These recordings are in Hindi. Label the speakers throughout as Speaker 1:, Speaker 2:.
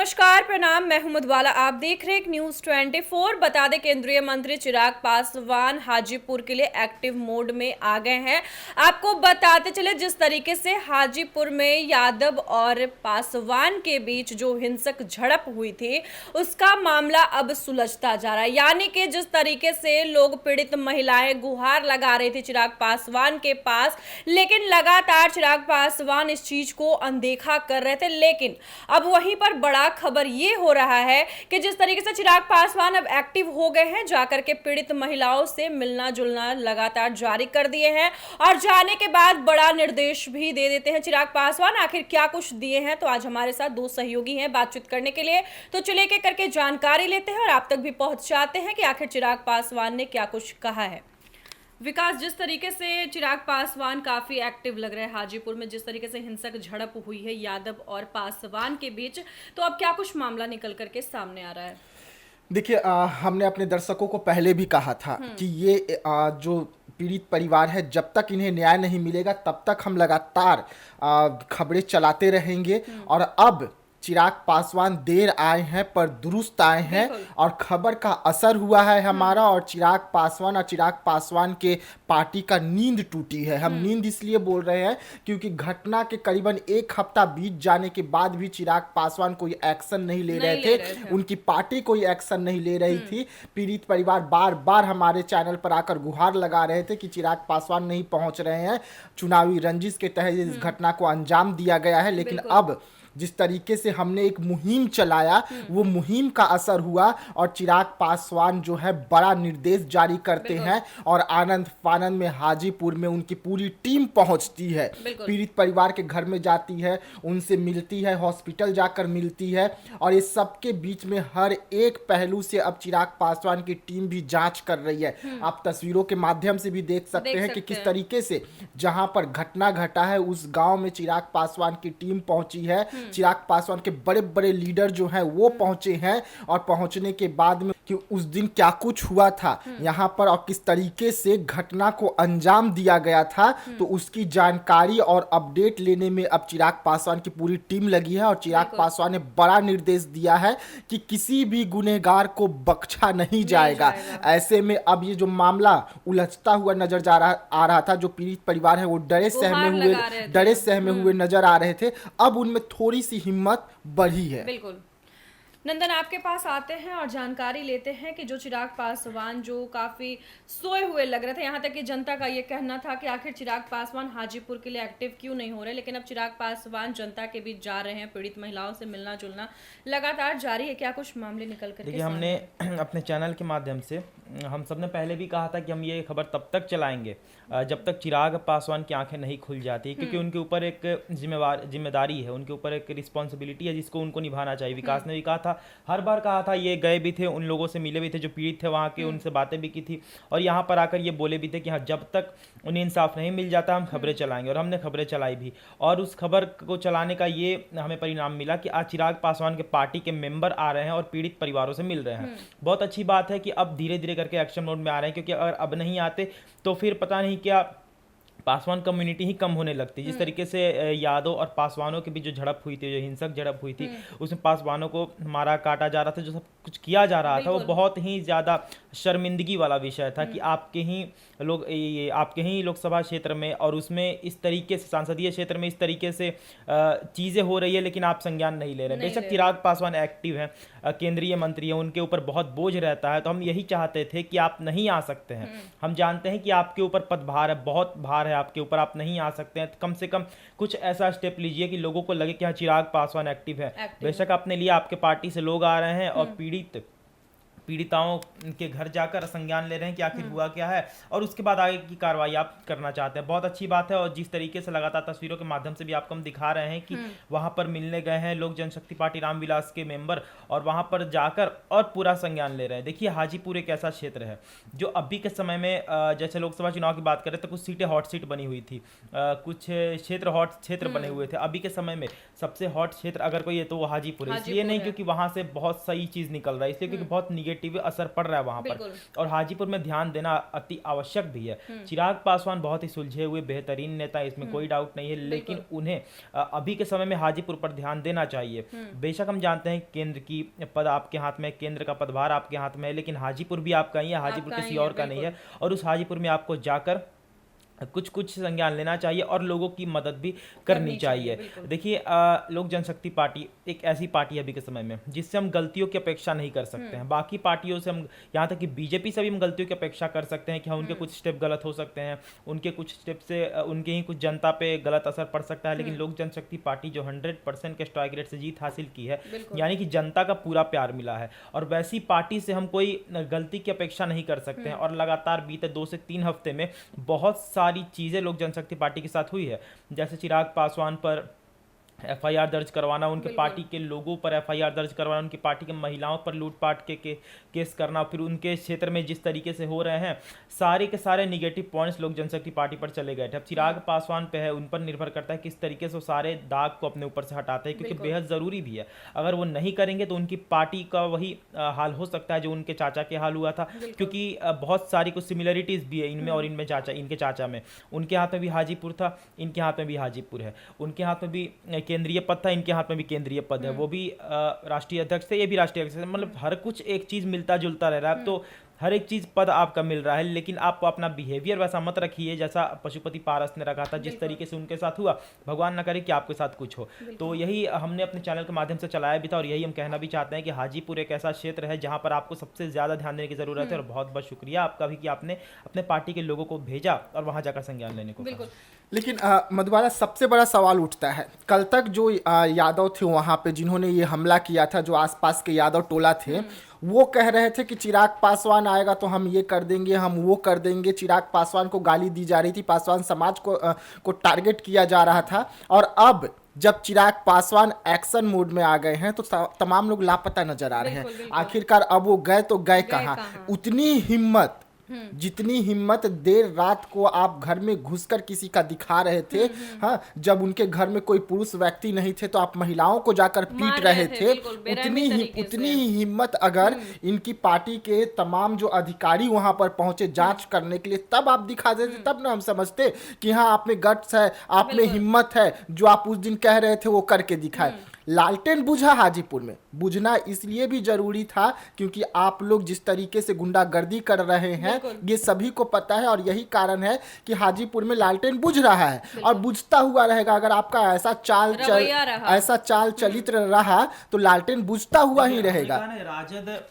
Speaker 1: नमस्कार, प्रणाम। मैं हूं मधुबाला। आप देख रहे हैं न्यूज़ 24। बता दें, केंद्रीय मंत्री चिराग पासवान हाजीपुर के लिए एक्टिव मोड में आ गए हैं। आपको बताते चले, जिस तरीके से हाजीपुर में यादव और पासवान के बीच जो हिंसक झड़प हुई थी, उसका मामला अब सुलझता जा रहा है। यानी कि जिस तरीके से लोग, पीड़ित महिलाएं गुहार लगा रही थी चिराग पासवान के पास, लेकिन लगातार चिराग पासवान इस चीज को अनदेखा कर रहे थे। लेकिन अब वहीं पर बड़ा खबर ये हो रहा है कि जिस तरीके से चिराग पासवान अब एक्टिव हो गए हैं, जाकर के पीड़ित महिलाओं से मिलना जुलना लगातार जारी कर दिए हैं और जाने के बाद बड़ा निर्देश भी दे देते हैं चिराग पासवान। आखिर क्या कुछ दिए हैं, तो आज हमारे साथ दो सहयोगी हैं बातचीत करने के लिए। तो चलिए के करके जानकारी लेते हैं और आप तक भी पहुंचाते हैं कि आखिर चिराग पासवान ने क्या कुछ कहा है। विकास, जिस तरीके से चिराग पासवान काफी एक्टिव लग रहे हैं हाजीपुर में, जिस तरीके से हिंसक झड़प हुई है यादव और पासवान के बीच, तो अब क्या कुछ मामला निकल करके सामने आ रहा है?
Speaker 2: देखिए, हमने अपने दर्शकों को पहले भी कहा था कि ये जो पीड़ित परिवार है, जब तक इन्हें न्याय नहीं मिलेगा तब तक हम लगातार खबरें चलाते रहेंगे। और अब चिराग पासवान देर आए हैं पर दुरुस्त आए हैं और खबर का असर हुआ है हमारा। और चिराग पासवान और चिराग पासवान के पार्टी का नींद टूटी है। हम नींद इसलिए बोल रहे हैं क्योंकि घटना के करीबन एक हफ्ता बीत जाने के बाद भी चिराग पासवान कोई एक्शन नहीं ले रहे थे। उनकी पार्टी कोई एक्शन नहीं ले रही थी। पीड़ित परिवार बार बार हमारे चैनल पर आकर गुहार लगा रहे थे कि चिराग पासवान नहीं पहुंच रहे हैं, चुनावी रंजिश के तहत इस घटना को अंजाम दिया गया है। लेकिन अब जिस तरीके से हमने एक मुहिम चलाया, वो मुहिम का असर हुआ और चिराग पासवान जो है बड़ा निर्देश जारी करते हैं और आनंद फानंद में हाजीपुर में उनकी पूरी टीम पहुंचती है, पीड़ित परिवार के घर में जाती है, उनसे मिलती है, हॉस्पिटल जाकर मिलती है। और इस सबके बीच में हर एक पहलू से अब चिराग पासवान की टीम भी जांच कर रही है। आप तस्वीरों के माध्यम से भी देख सकते हैं कि किस तरीके से जहां पर घटना घटा है उस गांव में चिराग पासवान की टीम पहुंची है। चिराग पासवान के बड़े बड़े लीडर जो हैं वो पहुंचे हैं और पहुंचने के बाद में कि उस दिन क्या कुछ हुआ था यहाँ पर और किस तरीके से घटना को अंजाम दिया गया था, तो उसकी जानकारी और अपडेट लेने में अब चिराग पासवान की पूरी टीम लगी है। और चिराग पासवान ने बड़ा निर्देश दिया है कि किसी भी गुनहगार को बख्शा नहीं जाएगा। ऐसे में अब ये जो मामला उलझता हुआ नजर आ रहा था, जो पीड़ित परिवार है वो डरे सहमे हुए नजर आ रहे थे, अब उनमें थोड़ी सी हिम्मत बढ़ी है।
Speaker 1: बिल्कुल। नंदन, आपके पास आते हैं और जानकारी लेते हैं कि जो चिराग पासवान जो काफी सोए हुए लग रहे थे, यहाँ तक कि जनता का ये कहना था कि आखिर चिराग पासवान हाजीपुर के लिए एक्टिव क्यों नहीं हो रहे, लेकिन अब चिराग पासवान जनता के बीच जा रहे हैं, पीड़ित महिलाओं से मिलना जुलना लगातार जारी है। क्या कुछ मामले निकल कर?
Speaker 3: देखिए, हमने अपने चैनल के माध्यम से हम सबने पहले भी कहा था कि हम ये खबर तब तक चलाएंगे जब तक चिराग पासवान की आंखें नहीं खुल जाती, क्योंकि उनके ऊपर एक जिम्मेदारी है, उनके ऊपर एक रिस्पॉन्सिबिलिटी है जिसको उनको निभाना चाहिए। विकास ने भी कहा था, हर बार कहा था, ये गए भी थे, उन लोगों से मिले भी थे जो पीड़ित थे वहाँ के, उनसे बातें भी की थी और यहाँ पर आकर ये बोले भी थे कि हाँ, जब तक उन्हें इंसाफ नहीं मिल जाता हम खबरें चलाएंगे। और हमने खबरें चलाई भी, और उस खबर को चलाने का ये हमें परिणाम मिला कि आज चिराग पासवान के पार्टी के मेंबर आ रहे हैं और पीड़ित परिवारों से मिल रहे हैं। बहुत अच्छी बात है कि अब धीरे धीरे करके एक्शन मोड में आ रहे हैं, क्योंकि अगर अब नहीं आते तो फिर पता नहीं क्या पासवान कम्युनिटी ही कम होने लगती। जिस तरीके से यादव और पासवानों के बीच जो झड़प हुई थी, जो हिंसक झड़प हुई थी, उसमें पासवानों को मारा काटा जा रहा था, जो सब कुछ किया जा रहा था, वो बहुत ही ज़्यादा शर्मिंदगी वाला विषय था कि आपके ही लोकसभा क्षेत्र में और उसमें इस तरीके से संसदीय क्षेत्र में इस तरीके से चीज़ें हो रही है, लेकिन आप संज्ञान नहीं ले रहे। बेशक चिराग पासवान एक्टिव हैं, केंद्रीय मंत्री हैं, उनके ऊपर बहुत बोझ रहता है, तो हम यही चाहते थे कि आप नहीं आ सकते हैं। हम जानते हैं कि आपके ऊपर पदभार है, बहुत भार है आपके ऊपर, आप नहीं आ सकते हैं, तो कम से कम कुछ ऐसा स्टेप लीजिए कि लोगों को लगे कि हाँ, चिराग पासवान एक्टिव है। बेशक अपने लिए आपके पार्टी से लोग आ रहे हैं और पीड़िताओं के घर जाकर संज्ञान ले रहे हैं कि आखिर हुआ क्या है और उसके बाद आगे की कार्रवाई आप करना चाहते हैं। बहुत अच्छी बात है। और जिस तरीके से लगातार तस्वीरों के माध्यम से भी आपको हम दिखा रहे हैं कि वहां पर मिलने गए हैं लोक जनशक्ति पार्टी रामविलास के मेंबर और वहां पर जाकर और पूरा संज्ञान ले रहे हैं। देखिए, हाजीपुर एक ऐसा क्षेत्र है जो अभी के समय में जैसे लोकसभा चुनाव की बात करें तो कुछ सीटें हॉट सीट बनी हुई थी, कुछ क्षेत्र हॉट क्षेत्र बने हुए थे। अभी के समय में सबसे हॉट क्षेत्र अगर कोई है तो वो हाजीपुर है। इसलिए नहीं क्योंकि वहां से बहुत सही चीज निकल रहा है, इसलिए क्योंकि बहुत निगेटिव निगेटिव असर पड़ रहा है वहां पर, और हाजीपुर में ध्यान देना अति आवश्यक भी है। चिराग पासवान बहुत ही सुलझे हुए बेहतरीन नेता, इसमें कोई डाउट नहीं है, लेकिन उन्हें अभी के समय में हाजीपुर पर ध्यान देना चाहिए। बेशक हम जानते हैं केंद्र की पद आपके हाथ में, केंद्र का पदभार आपके हाथ में है, लेकिन हाजीपुर भी आपका ही है, हाजीपुर किसी और का नहीं है, और उस हाजीपुर में आपको जाकर कुछ कुछ संज्ञान लेना चाहिए और लोगों की मदद भी करनी चाहिए। देखिए, लोक जनशक्ति पार्टी एक ऐसी पार्टी है अभी के समय में जिससे हम गलतियों की अपेक्षा नहीं कर सकते हैं। बाकी पार्टियों से हम, यहाँ तक कि बीजेपी से भी हम गलतियों की अपेक्षा कर सकते हैं कि हाँ उनके कुछ स्टेप गलत हो सकते हैं, उनके कुछ स्टेप से उनके ही कुछ जनता पे गलत असर पड़ सकता है, लेकिन लोक जनशक्ति पार्टी जो 100% के स्ट्राइक रेट से जीत हासिल की है, यानी कि जनता का पूरा प्यार मिला है, और वैसी पार्टी से हम कोई गलती की अपेक्षा नहीं कर सकते हैं। और लगातार बीते 2 से 3 हफ्ते में बहुत सारी चीजें लोक जनशक्ति पार्टी के साथ हुई है, जैसे चिराग पासवान पर एफआईआर दर्ज करवाना, उनके पार्टी के लोगों पर एफआईआर दर्ज करवाना, उनकी पार्टी के महिलाओं पर लूटपाट के केस करना, फिर उनके क्षेत्र में जिस तरीके से हो रहे हैं सारे के सारे निगेटिव पॉइंट्स लोक जनशक्ति पार्टी पर चले गए थे। अब चिराग पासवान पे है, उन पर निर्भर करता है किस तरीके से वो सारे दाग को अपने ऊपर से हटाते हैं, क्योंकि बेहद ज़रूरी भी है। अगर वो नहीं करेंगे तो उनकी पार्टी का वही हाल हो सकता है जो उनके चाचा के हाल हुआ था, क्योंकि बहुत सारी कुछ सिमिलरिटीज़ भी है इनमें और इनमें इनके चाचा में। उनके हाथ में भी हाजीपुर था, इनके हाथ में भी हाजीपुर है, उनके हाथ में भी केंद्रीय पद था, इनके हाथ में भी केंद्रीय पद है, वो भी राष्ट्रीय अध्यक्ष थे, ये भी राष्ट्रीय अध्यक्ष थे। मतलब हर कुछ एक चीज मिलता जुलता रह रहा है। तो हर एक चीज पद आपका मिल रहा है, लेकिन आप अपना बिहेवियर वैसा मत रखिए जैसा पशुपति पारस ने रखा था, जिस तरीके से उनके साथ हुआ, भगवान ना करे कि आपके साथ कुछ हो। तो यही हमने अपने चैनल के माध्यम से चलाया भी था, और यही हम कहना भी चाहते हैं कि हाजीपुर एक ऐसा क्षेत्र है जहां पर आपको सबसे ज्यादा ध्यान देने की जरूरत है। और बहुत बहुत शुक्रिया आपका भी कि आपने अपने पार्टी के लोगों को भेजा और वहां जाकर संज्ञान लेने को कहा।
Speaker 2: लेकिन मधुबाला, सबसे बड़ा सवाल उठता है, कल तक जो यादव थे वहाँ पे जिन्होंने ये हमला किया था, जो आसपास के यादव टोला थे, वो कह रहे थे कि चिराग पासवान आएगा तो हम ये कर देंगे, हम वो कर देंगे। चिराग पासवान को गाली दी जा रही थी, पासवान समाज को टारगेट किया जा रहा था। और अब जब चिराग पासवान एक्शन मोड में आ गए हैं तो तमाम लोग लापता नजर आ रहे हैं। आखिरकार अब वो गए तो गए कहाँ? उतनी हिम्मत, जितनी हिम्मत देर रात को आप घर में घुसकर किसी का दिखा रहे थे, हाँ, जब उनके घर में कोई पुरुष व्यक्ति नहीं थे तो आप महिलाओं को जाकर पीट रहे थे, उतनी ही हिम्मत अगर इनकी पार्टी के तमाम जो अधिकारी वहां पर पहुंचे जांच करने के लिए, तब आप दिखा देते, तब ना हम समझते कि हाँ आप में गट्स है, आप में हिम्मत है, जो आप उस दिन कह रहे थे वो करके दिखाए। लालटेन बुझा हाजीपुर में, बुझना इसलिए भी जरूरी था क्योंकि आप लोग जिस तरीके से गुंडागर्दी कर रहे हैं ये सभी को पता है, और यही कारण है कि हाजीपुर में लालटेन बुझ रहा है और बुझता हुआ रहेगा। अगर आपका ऐसा चाल चरित्र रहा तो लालटेन बुझता हुआ ही रहेगा।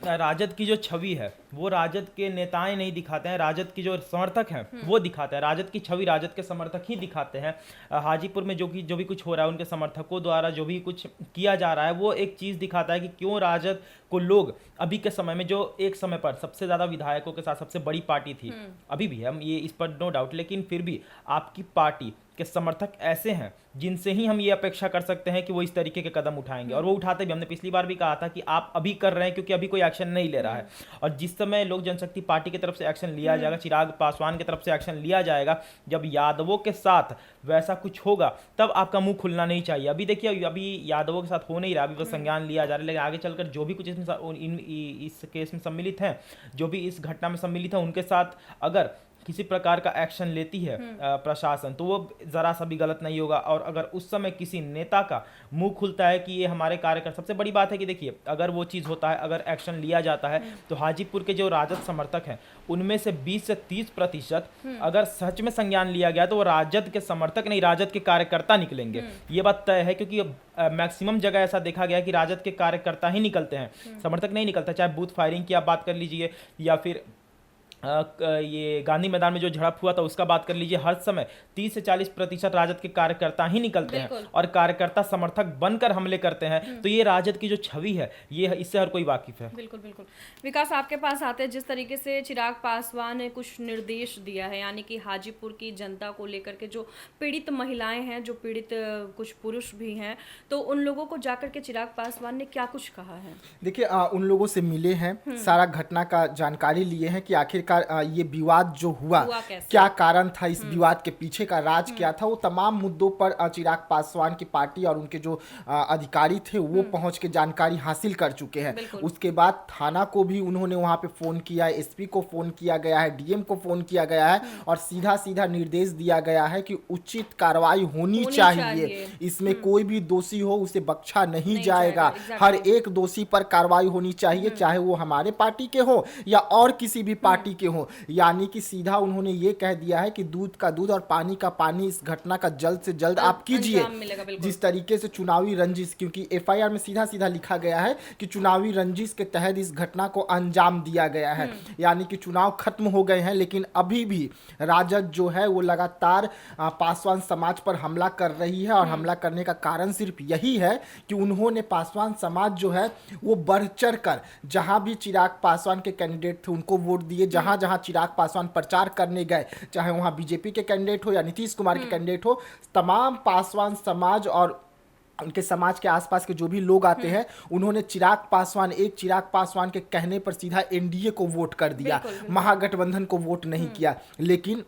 Speaker 3: राजद की जो छवि है वो राजद के नेताएं नहीं दिखाते हैं, राजद की जो समर्थक हैं वो दिखाते हैं, राजद की छवि राजद के समर्थक ही दिखाते हैं। हाजीपुर में जो भी कुछ हो रहा है उनके समर्थकों द्वारा जो भी कुछ किया जा रहा है वो एक चीज दिखाता है कि क्यों राजद को लोग अभी के समय में, जो एक समय पर सबसे ज्यादा विधायकों के साथ सबसे बड़ी पार्टी थी, अभी भी हम ये इस पर नो डाउट, लेकिन फिर भी आपकी पार्टी के समर्थक ऐसे हैं जिनसे ही हम ये अपेक्षा कर सकते हैं कि वो इस तरीके के कदम उठाएंगे, और वो उठाते भी। हमने पिछली बार भी कहा था कि आप अभी कर रहे हैं क्योंकि अभी कोई एक्शन नहीं ले रहा है, और जिस समय लोक जनशक्ति पार्टी की तरफ से एक्शन लिया जाएगा, चिराग पासवान की तरफ से एक्शन लिया जाएगा, जब यादवों के साथ वैसा कुछ होगा तब आपका मुंह खुलना नहीं चाहिए। अभी देखिए, अभी यादवों के साथ हो नहीं रहा, अभी बस संज्ञान लिया जा रहा है, लेकिन आगे चलकर जो भी कुछ इस केस में सम्मिलित हैं, जो भी इस घटना में सम्मिलित हैं, उनके साथ अगर किसी प्रकार का एक्शन लेती है प्रशासन तो वो जरा सा भी गलत नहीं होगा। और अगर उस समय किसी नेता का मुंह खुलता है कि ये हमारे कार्यकर्ता, सबसे बड़ी बात है कि देखिए अगर वो चीज़ होता है, अगर एक्शन लिया जाता है तो हाजीपुर के जो राजद समर्थक हैं उनमें से 20 से 30% अगर सच में संज्ञान लिया गया तो वो राजद के समर्थक नहीं, राजद के कार्यकर्ता निकलेंगे। ये बात तय है, क्योंकि मैक्सिमम जगह ऐसा देखा गया कि राजद के कार्यकर्ता ही निकलते हैं, समर्थक नहीं निकलता। चाहे बूथ फायरिंग की आप बात कर लीजिए या फिर ये गांधी मैदान में जो झड़प हुआ था उसका बात कर लीजिए, हर समय 30 से 40% राजद के कार्यकर्ता ही निकलते हैं और कार्यकर्ता समर्थक बनकर हमले करते हैं। तो ये राजद की जो छवि है ये इससे हर कोई वाकिफ है।
Speaker 1: बिल्कुल बिल्कुल। विकास, आपके पास आते हैं, जिस तरीके से चिराग पासवान ने कुछ निर्देश दिया है, यानी कि हाजीपुर की जनता को लेकर के जो पीड़ित महिलाएं हैं, जो पीड़ित कुछ पुरुष भी हैं, तो उन लोगों को जाकर के चिराग पासवान ने क्या कुछ कहा है?
Speaker 2: देखिए, उन लोगों से मिले हैं, सारा घटना का जानकारी लिए हैं कि आखिरकार ये विवाद जो हुआ
Speaker 1: कैसे?
Speaker 2: क्या कारण था, इस विवाद के पीछे का राज क्या था, वो तमाम मुद्दों पर चिराग पासवान की पार्टी और उनके जो अधिकारी थे वो पहुंच के जानकारी हासिल कर चुके हैं। उसके बाद थाना को भी उन्होंने वहां पे फोन किया है, एसपी को फोन किया गया है, डीएम को फोन किया गया है और सीधा सीधा निर्देश दिया गया है कि उचित कार्रवाई होनी चाहिए। इसमें कोई भी दोषी हो उसे बख्शा नहीं जाएगा। हर एक दोषी पर कार्रवाई होनी चाहिए, चाहे वो हमारे पार्टी के हो या और किसी भी पार्टी के हो। यानी कि सीधा उन्होंने ये कह दिया है कि दूध का दूध और पानी का पानी, इस घटना का जल्द से जल्द आप कीजिए। जिस तरीके से चुनावी रंजिश, क्योंकि एफआईआर में सीधा सीधा लिखा गया है कि चुनावी रंजिश के तहत इस घटना को अंजाम दिया गया है। यानी कि चुनाव खत्म हो गए हैं लेकिन अभी भी राजद जो है वो लगातार पासवान समाज पर हमला कर रही है और हमला करने का कारण सिर्फ यही है कि उन्होंने पासवान समाज जो है वो बढ़ चढ़ कर, जहां भी चिराग पासवान के कैंडिडेट थे उनको वोट दिए, जहां जहां चिराग पासवान प्रचार करने गए, चाहे वहां बीजेपी के कैंडिडेट हो या नीतीश कुमार के कैंडिडेट हो, तमाम पासवान समाज और उनके समाज के आसपास के जो भी लोग आते हैं उन्होंने चिराग पासवान के कहने पर सीधा एनडीए को वोट कर दिया, महागठबंधन को वोट नहीं किया। लेकिन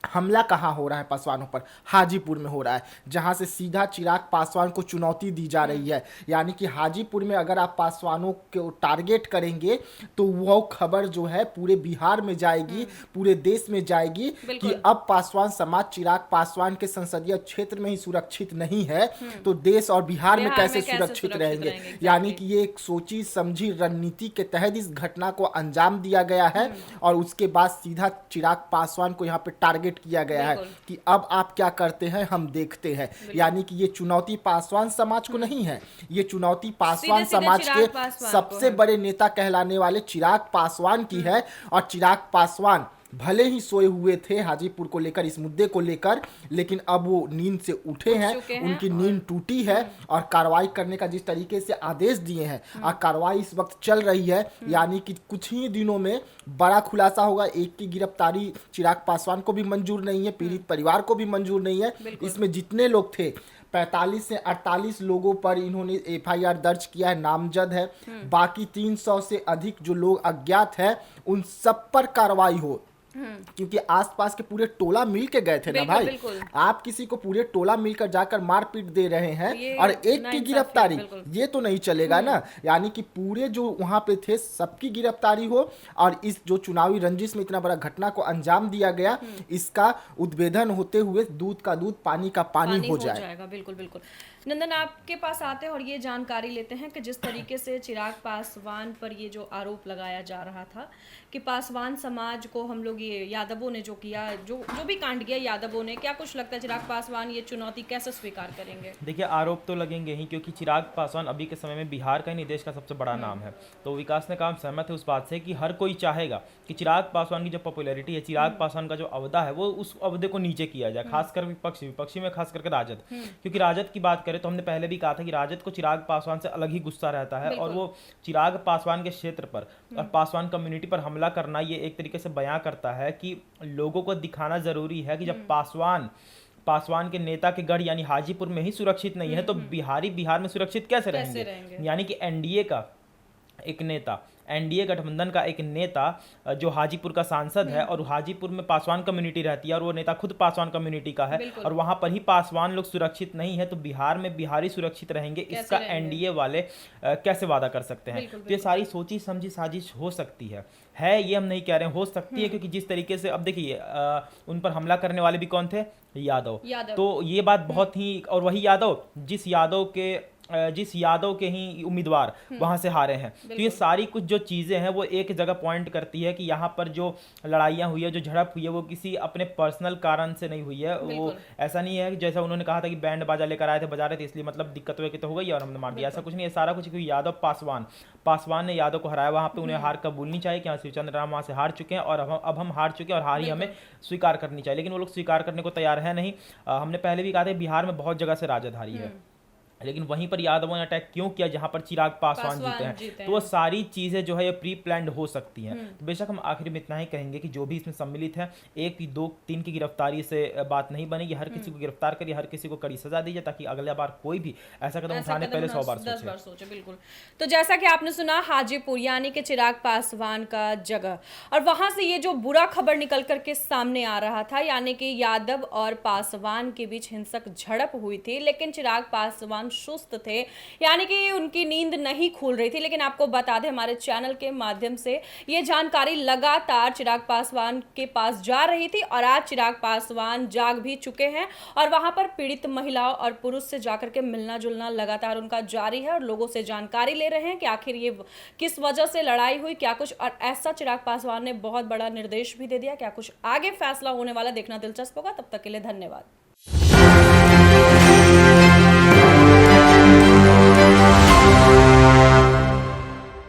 Speaker 2: हमला कहाँ हो रहा है पासवानों पर? हाजीपुर में हो रहा है, जहां से सीधा चिराग पासवान को चुनौती दी जा रही है। यानी कि हाजीपुर में अगर आप पासवानों को टारगेट करेंगे तो वो खबर जो है पूरे बिहार में जाएगी, पूरे देश में जाएगी कि अब पासवान समाज चिराग पासवान के संसदीय क्षेत्र में ही सुरक्षित नहीं है तो देश और बिहार में कैसे सुरक्षित रहेंगे। यानी कि ये एक सोची समझी रणनीति के तहत इस घटना को अंजाम दिया गया है और उसके बाद सीधा चिराग पासवान को यहाँ पे टारगेट किया गया है कि अब आप क्या करते हैं हम देखते हैं। यानी कि ये चुनौती पासवान समाज को नहीं है, ये चुनौती पासवान समाज के सबसे बड़े नेता कहलाने वाले चिराग पासवान की है। और चिराग पासवान भले ही सोए हुए थे हाजीपुर को लेकर, इस मुद्दे को लेकर, लेकिन अब वो नींद से उठे हैं, उनकी नींद टूटी है और कार्रवाई करने का जिस तरीके से आदेश दिए हैं और कार्रवाई इस वक्त चल रही है। यानी कि कुछ ही दिनों में बड़ा खुलासा होगा। एक की गिरफ्तारी चिराग पासवान को भी मंजूर नहीं है, पीड़ित परिवार को भी मंजूर नहीं है। इसमें जितने लोग थे 45 से 48 लोगों पर इन्होंने एफआईआर दर्ज किया है, नामजद है। बाकी 300 से अधिक जो लोग अज्ञात हैं उन सब पर कार्रवाई हो, क्योंकि आसपास के पूरे टोला मिल के गए थे ना भाई। आप किसी को पूरे टोला मिलकर जाकर मारपीट दे रहे हैं और एक की गिरफ्तारी, ये तो नहीं चलेगा ना। यानी कि पूरे जो वहां पे थे सबकी गिरफ्तारी हो और इस जो चुनावी रंजिश में इतना बड़ा घटना को अंजाम दिया गया, इसका उद्भेदन होते हुए दूध का दूध पानी का पानी हो जाएगा।
Speaker 1: बिल्कुल बिल्कुल। नंदन, आपके पास आते हैं और ये जानकारी लेते हैं कि जिस तरीके से चिराग पासवान पर ये जो आरोप लगाया जा रहा था कि पासवान समाज को हम लोग, ये यादवों ने जो किया, जो भी कांड किया यादवों ने, क्या कुछ लगता है चिराग पासवान ये चुनौती कैसे स्वीकार करेंगे?
Speaker 3: देखिए, आरोप तो लगेंगे ही, क्योंकि चिराग पासवान अभी के समय में बिहार का ही नहीं देश का सबसे बड़ा नाम है। तो विकास ने काम सहमत है उस बात से कि हर कोई चाहेगा कि चिराग पासवान की जो पॉपुलैरिटी है, चिराग पासवान का जो अवधा है, वो उस अवधे को नीचे किया जाए, खासकर विपक्षी में खास करके राजद। क्योंकि राजद की बात करें तो हमने पहले भी कहा था कि राजद को चिराग पासवान से अलग ही गुस्सा रहता है और वो चिराग पासवान के क्षेत्र पर और पासवान कम्युनिटी पर हमला करना ये एक तरीके से बयां करता है कि लोगों को दिखाना जरूरी है कि जब पासवान के नेता के गढ़ यानी हाजीपुर में ही सुरक्षित नहीं है तो बिहार में सुरक्षित कैसे रहेंगे। यानी कि एनडीए का एक नेता, एनडीए गठबंधन का एक नेता जो हाजीपुर का सांसद है और हाजीपुर में पासवान कम्युनिटी रहती है और वो नेता खुद पासवान कम्युनिटी का है और वहां पर ही पासवान लोग सुरक्षित नहीं है तो बिहार में बिहारी सुरक्षित रहेंगे, इसका एनडीए वाले कैसे वादा कर सकते हैं। तो ये सारी सोची समझी साजिश हो सकती है ये हम नहीं कह रहे हैं, हो सकती है, क्योंकि जिस तरीके से अब देखिए उन पर हमला करने वाले भी कौन थे? यादव। तो ये बात बहुत ही, और वही यादव जिस यादव के ही उम्मीदवार वहां से हारे हैं। तो ये सारी कुछ जो चीजें हैं वो एक जगह पॉइंट करती है कि यहाँ पर जो लड़ाइयाँ हुई है, जो झड़प हुई है, वो किसी अपने पर्सनल कारण से नहीं हुई है। वो ऐसा नहीं है कि जैसा उन्होंने कहा था कि बैंड बाजा लेकर आए थे, बजा रहे थे, इसलिए मतलब दिक्कत हुई तो हो गई और हमने मार दिया, ऐसा कुछ नहीं है। सारा कुछ क्योंकि यादव पासवान ने यादव को हराया, वहां पे उन्हें हार कबूलनी चाहिए कि शिवचंद्र राम वहां से हार चुके हैं और अब हम हार चुके हैं और हार ही हमें स्वीकार करनी चाहिए, लेकिन वो लोग स्वीकार करने को तैयार है नहीं। हमने पहले भी कहा था बिहार में बहुत जगह से राजद हारी है, लेकिन वहीं पर यादवों ने अटैक क्यों किया जहां पर चिराग पासवान जीते हैं। तो वो सारी चीजें जो है ये प्री प्लान्ड हो सकती हैं। तो बेशक हम आखिर में इतना ही कहेंगे कि जो भी इसमें सम्मिलित है, 1, 2, 3 की गिरफ्तारी से बात नहीं बनेगी। हर किसी को गिरफ्तार करिए, हर किसी को कड़ी सजा दीजिए, ताकि अगले बार कोई भी ऐसा कदम उठाने पहले 100 बार
Speaker 1: 10 बार सोचे। बिल्कुल। तो जैसा कि आपने सुना हाजीपुर यानी कि चिराग पासवान का जगह, और वहां से ये जो बुरा खबर निकल करके सामने आ रहा था, यानी कि यादव और पासवान के बीच हिंसक झड़प हुई थी, लेकिन चिराग पासवान सुस्त थे, यानी कि उनकी नींद नहीं खुल रही थी। लेकिन आपको बता दें, हमारे चैनल के माध्यम से ये जानकारी लगातार चिराग पासवान के पास जा रही थी, और आज चिराग पासवान जाग भी चुके हैं और वहां पर पीड़ित महिलाओं और पुरुष से जाकर के मिलना जुलना लगातार उनका जारी है, और लोगों से जानकारी ले रहे हैं कि आखिर ये किस वजह से लड़ाई हुई, क्या कुछ। और ऐसा चिराग पासवान ने बहुत बड़ा निर्देश भी दे दिया, क्या कुछ आगे फैसला होने वाला देखना दिलचस्प होगा। तब तक के लिए धन्यवाद।